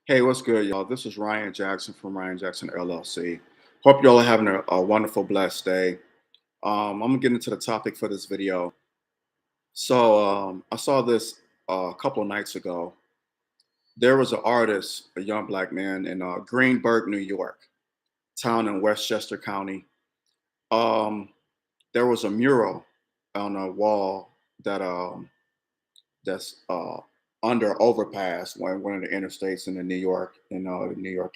Hey, what's good, y'all? This is Ryan Jackson from Ryan Jackson LLC. Hope y'all are having a wonderful, blessed day. I'm gonna get into the topic for this video. I saw this a couple of nights ago. There was an artist, a young black man in Greenburgh, New York, town in Westchester County. Um, there was a mural on a wall that's under overpass, one of the interstates in the New York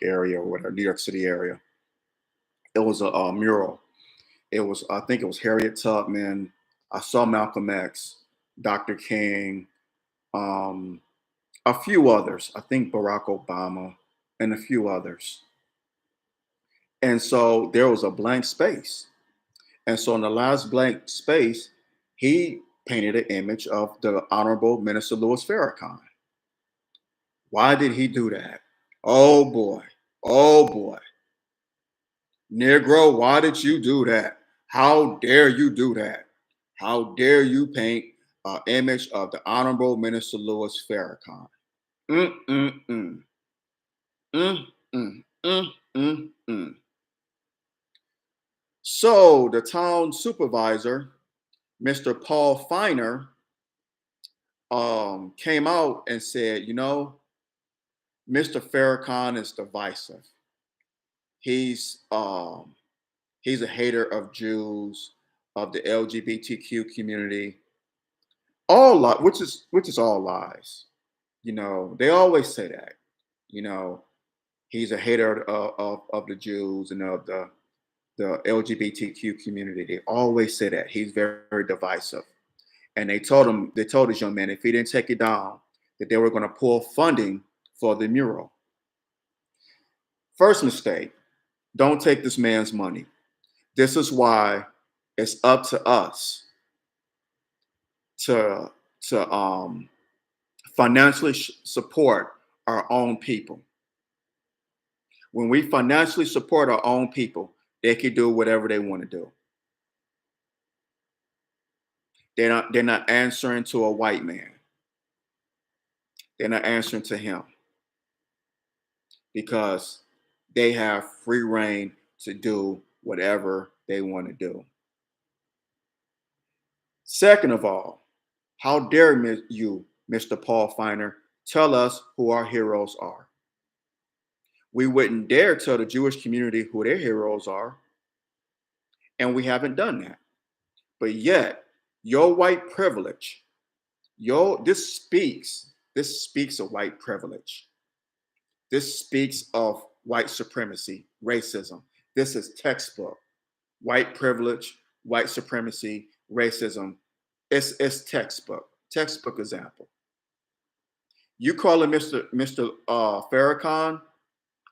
area or whatever, New York City area. It was a mural. I think it was Harriet Tubman. I saw Malcolm X, Dr. King, um, a few others. I think Barack Obama and a few others. And so there was a blank space. And so in the last blank space, he painted an image of the Honorable Minister Louis Farrakhan. Why did he do that? Oh boy. Oh boy. Negro, why did you do that? How dare you do that? How dare you paint an image of the Honorable Minister Louis Farrakhan? Mm, mm, mm. Mm, mm, mm, mm, mm. So the town supervisor, Mr. Paul Feiner, came out and said, Mr. Farrakhan is divisive. He's um, he's a hater of Jews, of the LGBTQ community, which is all lies. They always say that. You know, he's a hater of the Jews and of the LGBTQ community. They always say that he's very, very divisive. And they told this young man if he didn't take it down, that they were going to pull funding for the mural. First mistake: don't take this man's money. This is why it's up to us to to financially support our own people. When we financially support our own people, they can do whatever they want to do. They're not answering to a white man. They're not answering to him because they have free reign to do whatever they want to do. Second of all, how dare you, Mr. Paul Feiner, tell us who our heroes are? We wouldn't dare tell the Jewish community who their heroes are, and we haven't done that. But yet, your white privilege, this speaks of white privilege. This speaks of white supremacy, racism. This is textbook. White privilege, white supremacy, racism. It's textbook example. You calling Mr. Farrakhan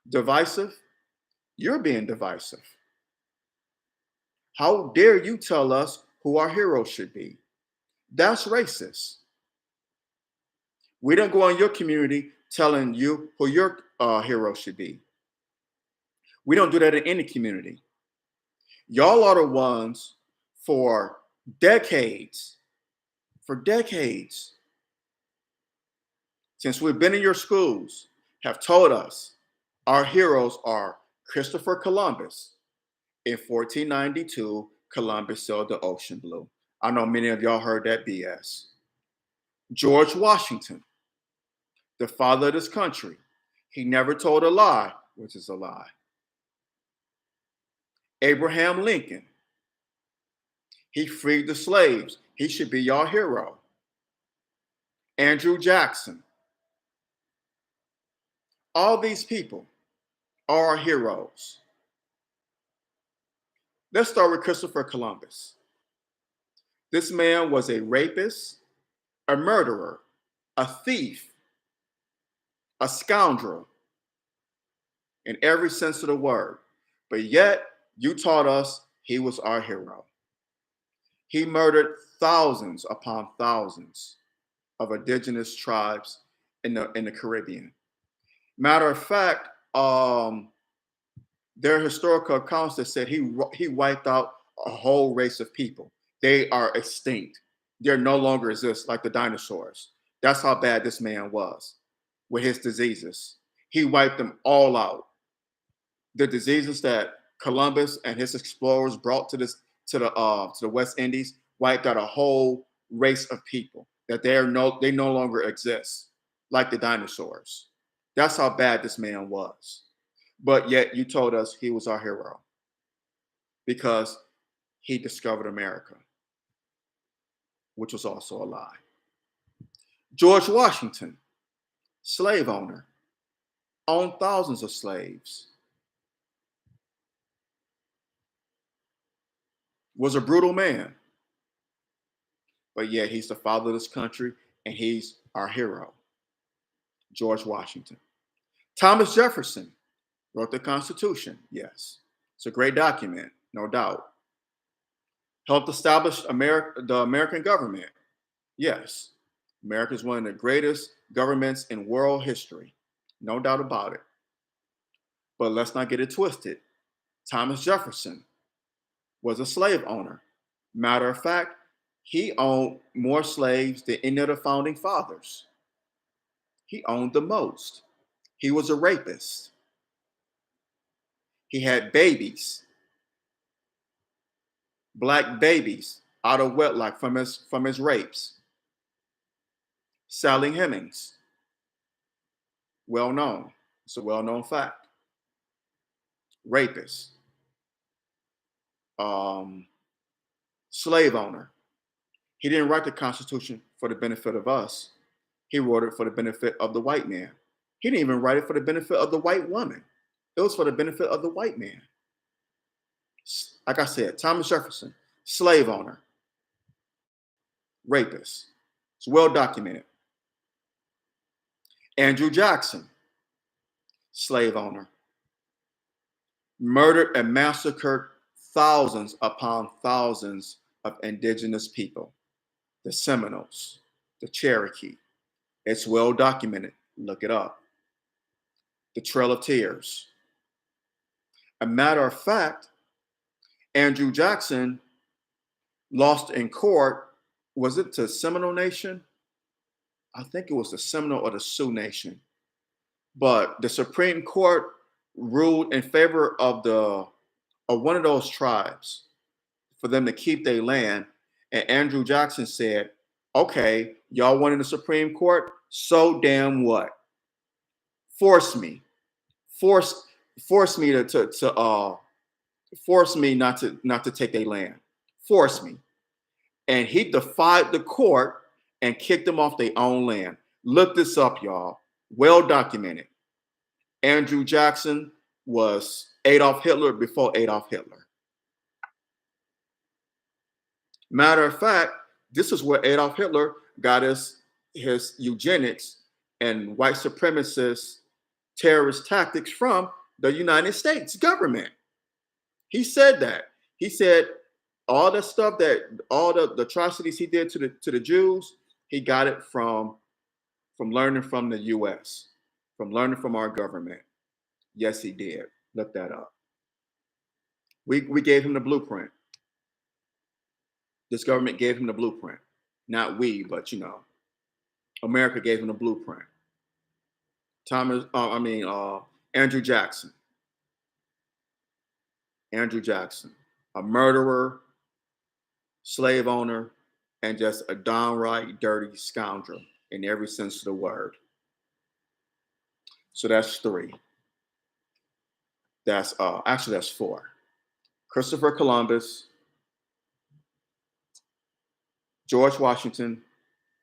divisive? You're being divisive. How dare you tell us who our heroes should be? That's racist. We don't go in your community telling you who your hero should be. We don't do that in any community. Y'all are the ones for decades, for decades, since we've been in your schools, have told us our heroes are Christopher Columbus. In 1492, Columbus sailed the ocean blue. I know many of y'all heard that BS. George Washington, the father of this country, he never told a lie, which is a lie. Abraham Lincoln, he freed the slaves. He should be your hero. Andrew Jackson, all these people are our heroes. Let's start with Christopher Columbus. This man was a rapist, a murderer, a thief, a scoundrel in every sense of the word. But yet, you taught us he was our hero. He murdered thousands upon thousands of indigenous tribes in the Caribbean. Matter of fact, there are historical accounts that said he wiped out a whole race of people. They are extinct. They no longer exist like the dinosaurs. That's how bad this man was with his diseases. He wiped them all out. The diseases that Columbus and his explorers brought to the West Indies wiped out a whole race of people that they no longer exist, like the dinosaurs. That's how bad this man was. But yet you told us he was our hero because he discovered America, which was also a lie. George Washington, slave owner, owned thousands of slaves, was a brutal man, but yet he's the father of this country and he's our hero, George Washington. Thomas Jefferson wrote the Constitution, yes. It's a great document, no doubt. Helped establish the American government, yes. America is one of the greatest governments in world history, no doubt about it. But let's not get it twisted. Thomas Jefferson was a slave owner. Matter of fact, he owned more slaves than any of the founding fathers. He owned the most. He was a rapist. He had babies, black babies, out of wedlock from his rapes. Sally Hemings, well known. It's a well-known fact. Rapist. Slave owner. He didn't write the Constitution for the benefit of us. He wrote it for the benefit of the white man. He didn't even write it for the benefit of the white woman. It was for the benefit of the white man. Like I said, Thomas Jefferson, slave owner, rapist. It's well documented. Andrew Jackson, slave owner, murdered and massacred thousands upon thousands of indigenous people, the Seminoles, the Cherokee. It's well documented. Look it up. The Trail of Tears. A matter of fact, Andrew Jackson lost in court. Was it to Seminole Nation? I think it was the Seminole or the Sioux Nation. But the Supreme Court ruled in favor of one of those tribes for them to keep their land. And Andrew Jackson said, okay, y'all won in the Supreme Court, so damn what? Force me to force me not to take their land. Force me. And he defied the court and kicked them off their own land. Look this up, y'all. Well documented. Andrew Jackson was Adolf Hitler before Adolf Hitler. Matter of fact, this is where Adolf Hitler got his eugenics and white supremacist terrorist tactics from the United States government. He said that. He said all the stuff all the atrocities he did to the Jews, he got it from learning from the US, from learning from our government. Yes, he did. Look that up. We gave him the blueprint. This government gave him the blueprint. Not we, but America gave him the blueprint. Andrew Jackson. Andrew Jackson, a murderer, slave owner, and just a downright dirty scoundrel in every sense of the word. So that's 3. That's 4. Christopher Columbus, George Washington,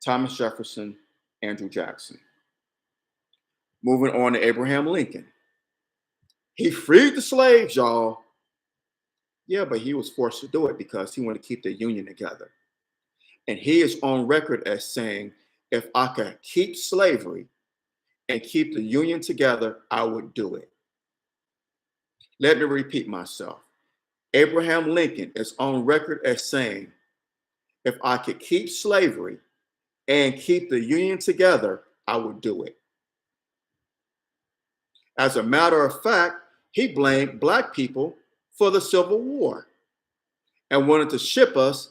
Thomas Jefferson, Andrew Jackson. Moving on to Abraham Lincoln. He freed the slaves, y'all. Yeah, but he was forced to do it because he wanted to keep the Union together. And he is on record as saying, if I could keep slavery and keep the Union together, I would do it. Let me repeat myself. Abraham Lincoln is on record as saying, if I could keep slavery and keep the Union together, I would do it. As a matter of fact, he blamed Black people for the Civil War and wanted to ship us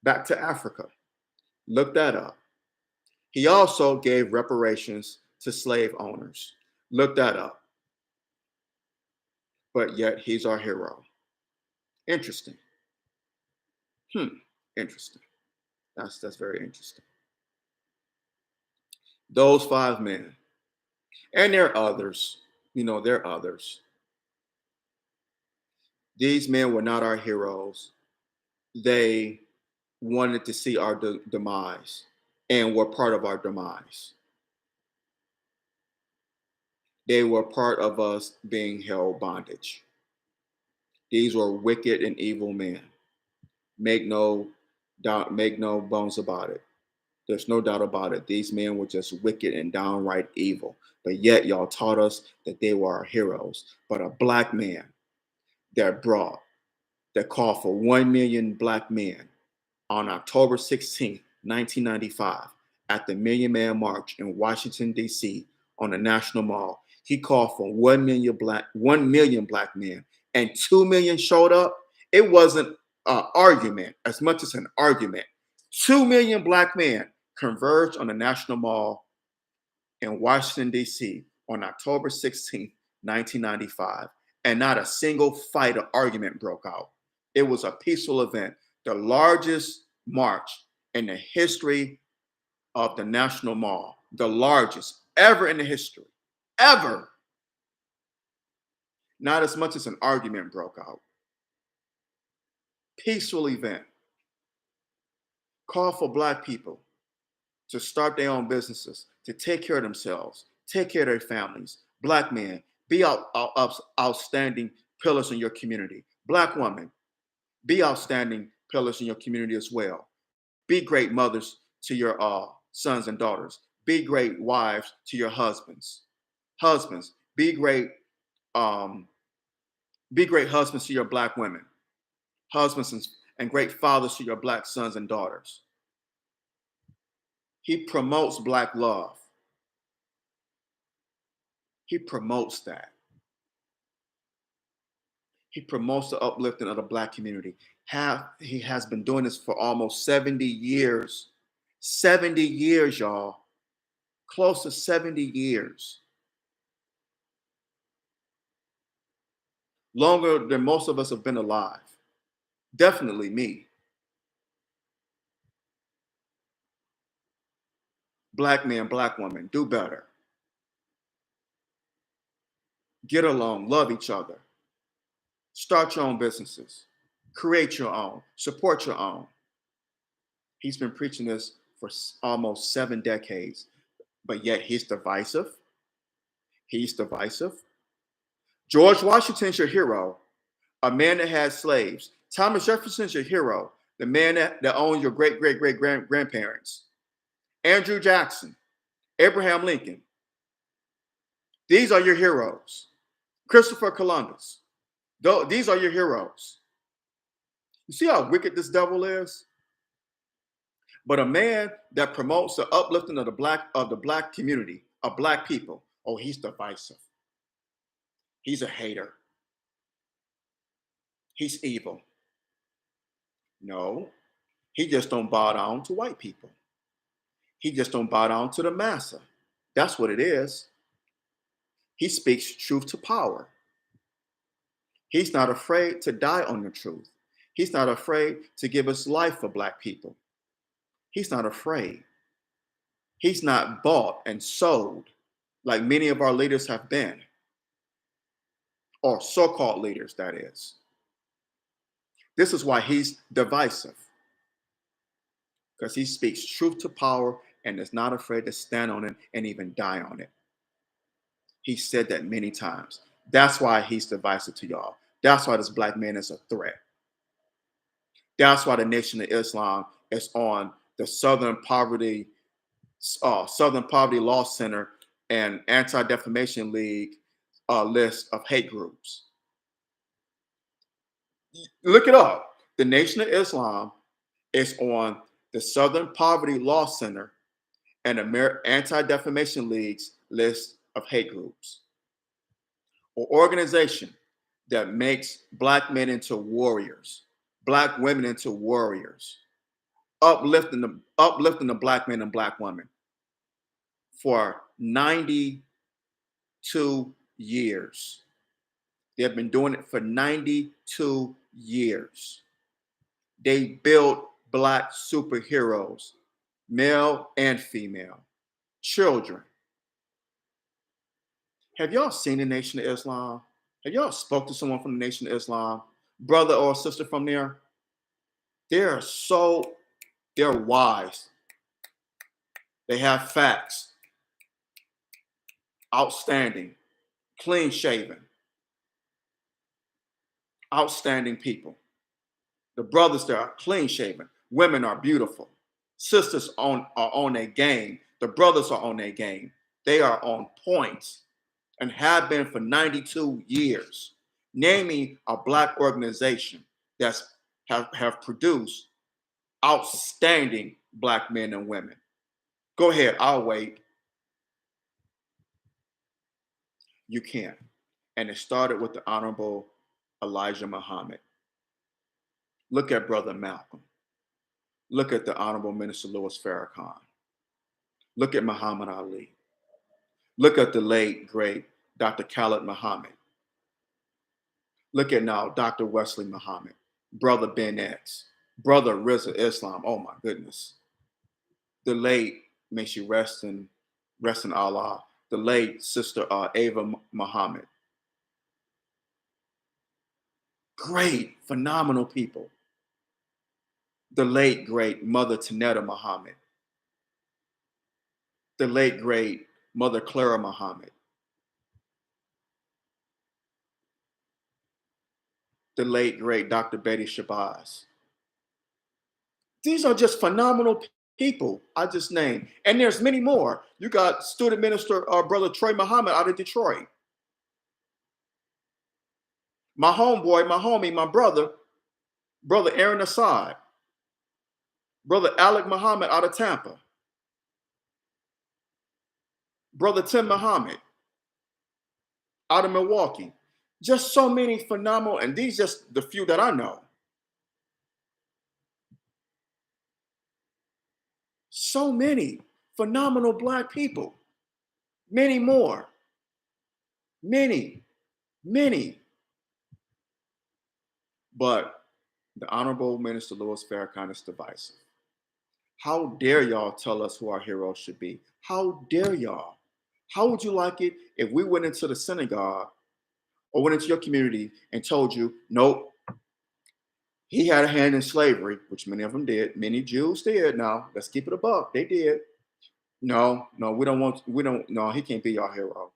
back to Africa. Look that up. He also gave reparations to slave owners. Look that up. But yet he's our hero. Interesting. Hmm. Interesting. That's very interesting. Those five men, and there are others. There are others. These men were not our heroes. They wanted to see our demise and were part of our demise. They were part of us being held bondage. These were wicked and evil men. Make no doubt, make no bones about it. There's no doubt about it. These men were just wicked and downright evil. But yet y'all taught us that they were our heroes. But a black man that brought, that called for 1 million black men on October 16th, 1995, at the Million Man March in Washington, D.C., on the National Mall. He called for 1 million black men, and 2 million showed up. It wasn't an argument as much as an argument. 2 million black men converged on the National Mall in Washington, D.C. on October 16th, 1995, and not a single fight or argument broke out. It was a peaceful event, the largest march in the history of the National Mall, the largest ever in the history, ever. Not as much as an argument broke out. Peaceful event. Call for black people to start their own businesses, to take care of themselves, take care of their families. Black men, be outstanding pillars in your community. Black women, be outstanding pillars in your community as well. Be great mothers to your sons and daughters. Be great wives to your husbands. Husbands, um, be great husbands to your black women. Husbands and great fathers to your black sons and daughters. He promotes black love. He promotes that. He promotes the uplifting of the black community. He has been doing this for almost 70 years. 70 years, y'all. Close to 70 years. Longer than most of us have been alive. Definitely me. Black man, black woman, do better. Get along, love each other. Start your own businesses. Create your own. Support your own. He's been preaching this for almost 7 decades, but yet he's divisive. He's divisive. George Washington's your hero, a man that had slaves. Thomas Jefferson's your hero, the man that owned your grandparents. Andrew Jackson, Abraham Lincoln. These are your heroes. Christopher Columbus. These are your heroes. You see how wicked this devil is? But a man that promotes the uplifting of the black community, of black people, oh, he's divisive. He's a hater. He's evil. No, he just don't bow down to white people. He just don't bow down to the massa. That's what it is. He speaks truth to power. He's not afraid to die on the truth. He's not afraid to give his life for black people. He's not afraid. He's not bought and sold like many of our leaders have been, or so-called leaders, that is. This is why he's divisive, because he speaks truth to power and is not afraid to stand on it and even die on it. He said that many times. That's why he's divisive to y'all. That's why this black man is a threat. That's why the Nation of Islam is on the Southern Poverty Law Center and Anti-Defamation League list of hate groups. Look it up. The Nation of Islam is on the Southern Poverty Law Center and Anti-Defamation League's list of hate groups. Or organization that makes black men into warriors, black women into warriors, uplifting the black men and black women for 92 years. They have been doing it for 92 years. They built black superheroes, male and female, children. Have y'all seen the Nation of Islam? Have y'all spoke to someone from the Nation of Islam, brother or sister from there? They're so, they're wise. They have facts, outstanding, clean shaven, outstanding people. The brothers there are clean shaven. Women are beautiful. Sisters are on their game. The brothers are on their game. They are on point and have been for 92 years. Name me a black organization that's have produced outstanding black men and women. Go ahead, I'll wait. You can't. And it started with the Honorable Elijah Muhammad. Look at Brother Malcolm. Look at the Honorable Minister Louis Farrakhan. Look at Muhammad Ali. Look at the late, great Dr. Khalid Muhammad. Look at now Dr. Wesley Muhammad, Brother Ben X, Brother Rizza Islam. Oh my goodness. The late, may she rest in Allah, the late Sister Ava Muhammad. Great, phenomenal people. The late, great Mother Tanetta Muhammad. The late, great Mother Clara Muhammad. The late, great Dr. Betty Shabazz. These are just phenomenal people I just named. And there's many more. You got student minister Brother Troy Muhammad out of Detroit. My homeboy, my homie, my brother, Brother Aaron Assad. Brother Alec Muhammad out of Tampa. Brother Tim Muhammad out of Milwaukee. Just so many phenomenal, and these just the few that I know. So many phenomenal black people. Many more. Many. But the Honorable Minister Louis Farrakhan is divisive. How dare y'all tell us who our heroes should be? How dare y'all? How would you like it if we went into the synagogue or went into your community and told you, nope, he had a hand in slavery, which many of them did. Many Jews did. Now, let's keep it a buck. They did. No, he can't be our hero.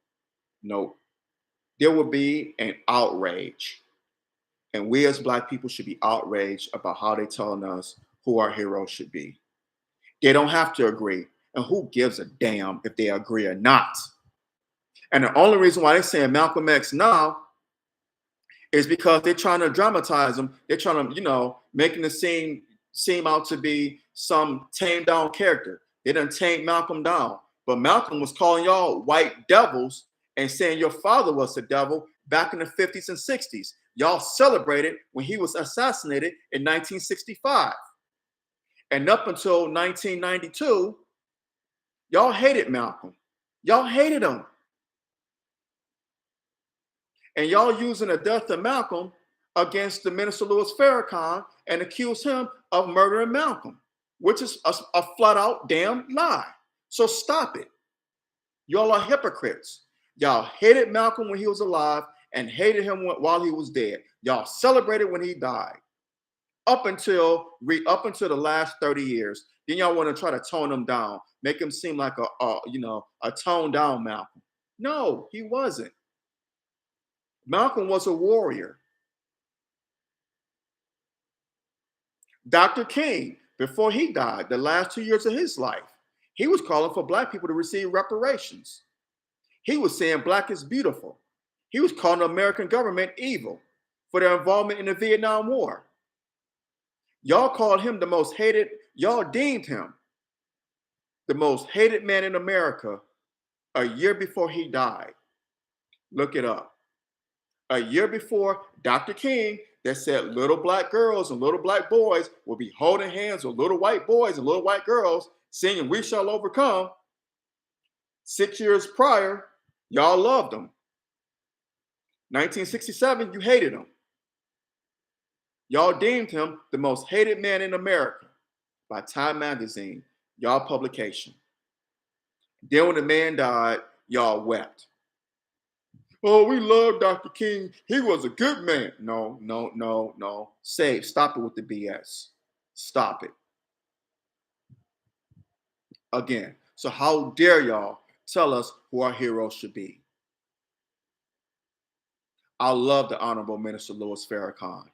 No. There would be an outrage. And we as black people should be outraged about how they're telling us who our heroes should be. They don't have to agree. And who gives a damn if they agree or not? And the only reason why they're saying Malcolm X now is because they're trying to dramatize him. They're trying to, making the scene seem out to be some tamed down character. They done tamed Malcolm down. But Malcolm was calling y'all white devils and saying your father was the devil back in the 50s and 60s. Y'all celebrated when he was assassinated in 1965. And up until 1992, y'all hated Malcolm. Y'all hated him. And y'all using the death of Malcolm against the Minister Louis Farrakhan and accuse him of murdering Malcolm, which is a flat out damn lie. So stop it. Y'all are hypocrites. Y'all hated Malcolm when he was alive and hated him while he was dead. Y'all celebrated when he died. Up until the last 30 years. Then y'all want to try to tone him down, make him seem like a toned down Malcolm. No, he wasn't. Malcolm was a warrior. Dr. King, before he died, the last 2 years of his life, he was calling for black people to receive reparations. He was saying black is beautiful. He was calling the American government evil for their involvement in the Vietnam War. Y'all called him the most hated, y'all deemed him the most hated man in America a year before he died. Look it up. A year before, Dr. King, that said little black girls and little black boys will be holding hands with little white boys and little white girls singing We Shall Overcome. 6 years prior, Y'all loved him. 1967, you hated him. Y'all deemed him the most hated man in America by Time Magazine, y'all publication. Then when the man died, y'all wept. Oh, we love Dr. King. He was a good man. No, no, no, no. Stop it with the BS. Stop it. Again. So how dare y'all tell us who our heroes should be? I love the Honorable Minister Louis Farrakhan.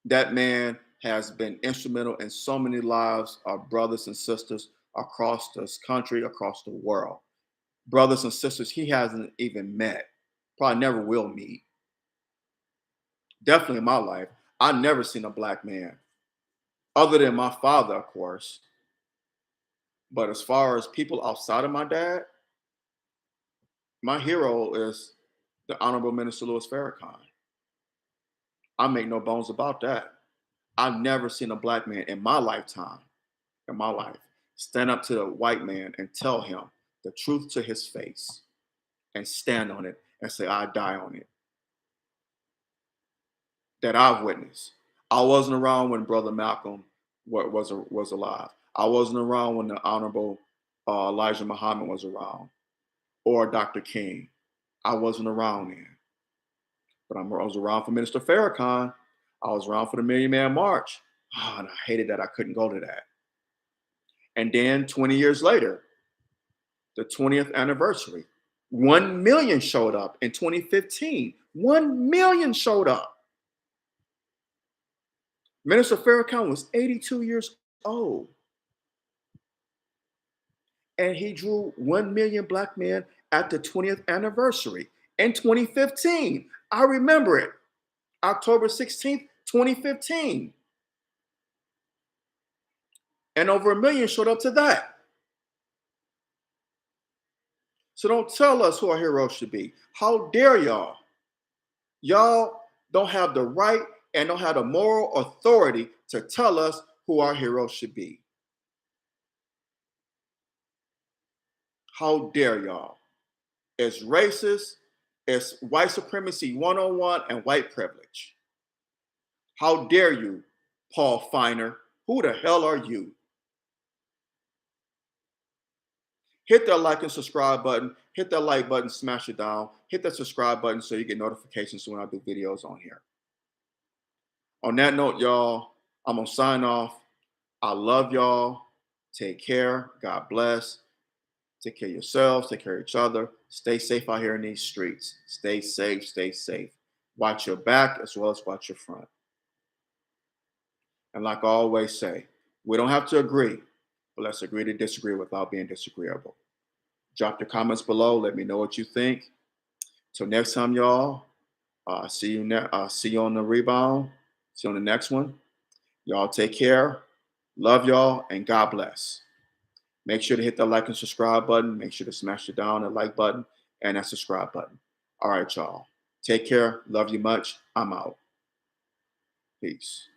That man has been instrumental in so many lives of brothers and sisters across this country, across the world. Brothers and sisters he hasn't even met, probably never will meet. Definitely in my life, I've never seen a black man, other than my father, of course. But as far as people outside of my dad, my hero is the Honorable Minister Louis Farrakhan. I make no bones about that. I've never seen a black man in my lifetime, in my life, stand up to a white man and tell him the truth to his face and stand on it and say, I die on it. That I've witnessed. I wasn't around when Brother Malcolm was alive. I wasn't around when the Honorable Elijah Muhammad was around or Dr. King. I wasn't around then. But I was around for Minister Farrakhan. I was around for the Million Man March. Oh, and I hated that I couldn't go to that. And then 20 years later, the 20th anniversary, 1 million showed up in 2015. 1 million showed up. Minister Farrakhan was 82 years old. And he drew 1 million black men at the 20th anniversary in 2015. I remember it. October 16th, 2015. And over 1 million showed up to that. So don't tell us who our heroes should be. How dare y'all? Y'all don't have the right and don't have the moral authority to tell us who our heroes should be. How dare y'all? It's racist, it's white supremacy 101 and white privilege. How dare you, Paul Feiner? Who the hell are you? Hit that like and subscribe button. Hit that like button, smash it down. Hit that subscribe button so you get notifications when I do videos on here. On that note, y'all, I'm going to sign off. I love y'all. Take care. God bless. Take care of yourselves. Take care of each other. Stay safe out here in these streets. Stay safe. Stay safe. Watch your back as well as watch your front. And like I always say, we don't have to agree, but let's agree to disagree without being disagreeable. Drop your comments below. Let me know what you think. Till next time, y'all. See you on the rebound. See you on the next one. Y'all take care. Love y'all and God bless. Make sure to hit that like and subscribe button. Make sure to smash it down, that like button and that subscribe button. All right, y'all. Take care. Love you much. I'm out. Peace.